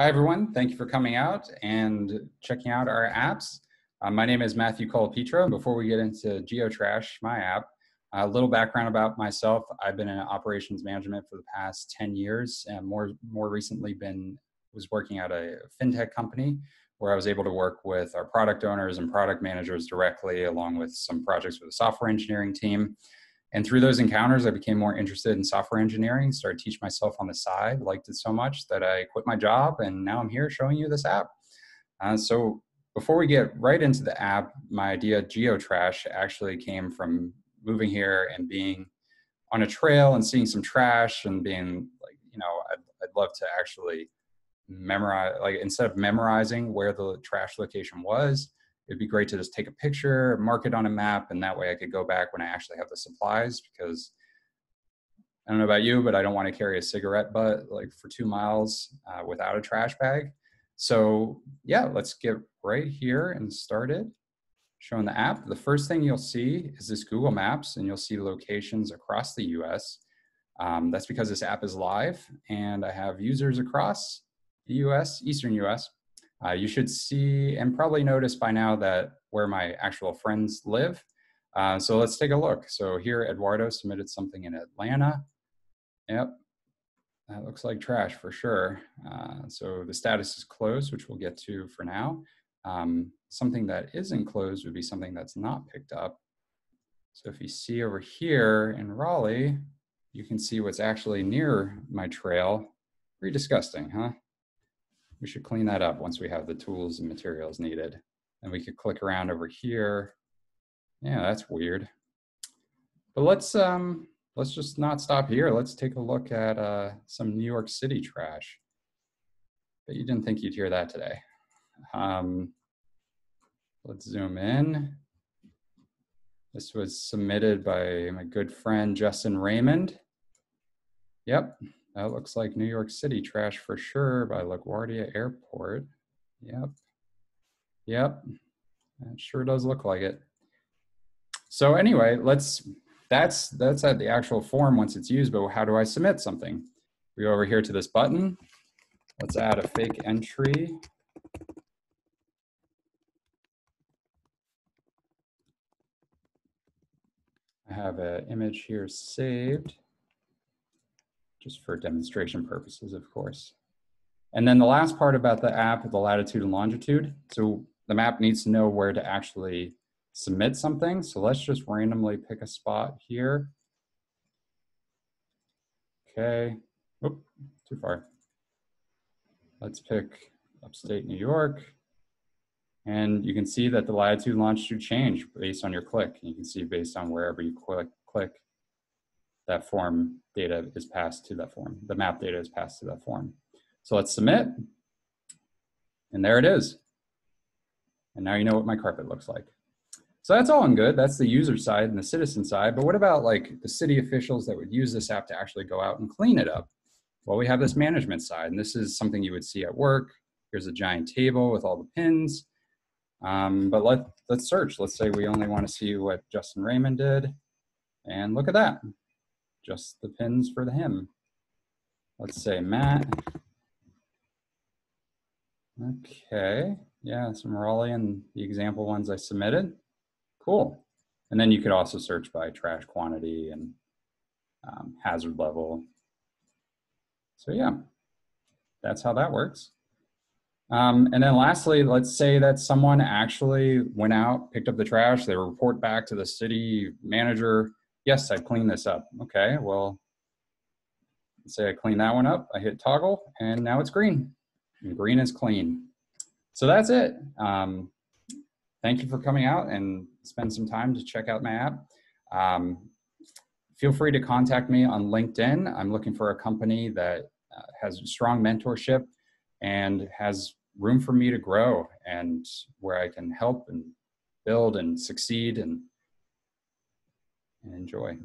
Hi, everyone. Thank you for coming out and checking out our apps. My name is Matthew Colapierto. Before we get into GeoTrash, my app, a little background about myself. I've been in operations management for the past 10 years and more recently was working at a fintech company where I was able to work with our product owners and product managers directly, along with some projects with the software engineering team. And through those encounters, I became more interested in software engineering, started teaching myself on the side, liked it so much that I quit my job, and now I'm here showing you this app. So before we get right into the app, my idea GeoTrash actually came from moving here and being on a trail and seeing some trash and being like, I'd love to actually memorize, like instead of memorizing where the trash location was, it'd be great to just take a picture, mark it on a map, and that way I could go back when I actually have the supplies, because I don't know about you, but I don't want to carry a cigarette butt like for 2 miles without a trash bag. So yeah, let's get right here and started showing the app. The first thing you'll see is this Google Maps, and you'll see locations across the US. That's because this app is live and I have users across the US, Eastern US. You should see and probably notice by now that where my actual friends live. So let's take a look. So here, Eduardo submitted something in Atlanta. Yep, that looks like trash for sure. So the status is closed, which we'll get to for now. Something that isn't closed would be something that's not picked up. So if you see over here in Raleigh, you can see what's actually near my trail. Pretty disgusting, huh? We should clean that up once we have the tools and materials needed. And we could click around over here. Yeah, that's weird. But let's just not stop here. Let's take a look at some New York City trash. But you didn't think you'd hear that today. Let's zoom in. This was submitted by my good friend, Justin Raymond. Yep, that looks like New York City trash for sure by LaGuardia Airport. Yep, that sure does look like it. So anyway, that's at the actual form once it's used, but how do I submit something? We go over here to this button. Let's add a fake entry. I have an image here saved, just for demonstration purposes, of course. And then the last part about the app, the latitude and longitude. So the map needs to know where to actually submit something. So let's just randomly pick a spot here. Okay, oop, too far. Let's pick upstate New York. And you can see that the latitude and longitude change based on your click. You can see based on wherever you click, that form data is passed to that form. The map data is passed to that form. So let's submit. And there it is. And now you know what my carpet looks like. So that's all good. That's the user side and the citizen side. But what about like the city officials that would use this app to actually go out and clean it up? Well, we have this management side, and this is something you would see at work. Here's a giant table with all the pins. But let's search. Let's say we only want to see what Justin Raymond did. And look at that. Just the pins for the him. Let's say Matt. Okay. Yeah, some Raleigh and the example ones I submitted. Cool. And then you could also search by trash quantity and hazard level. So yeah, that's how that works. And then lastly, let's say that someone actually went out, picked up the trash, they report back to the city manager, yes, I cleaned this up. Okay, well, let's say I clean that one up, I hit toggle, and now it's green. And green is clean. So that's it. Thank you for coming out and spend some time to check out my app. Feel free to contact me on LinkedIn. I'm looking for a company that has strong mentorship and has room for me to grow, and where I can help and build and succeed and enjoy.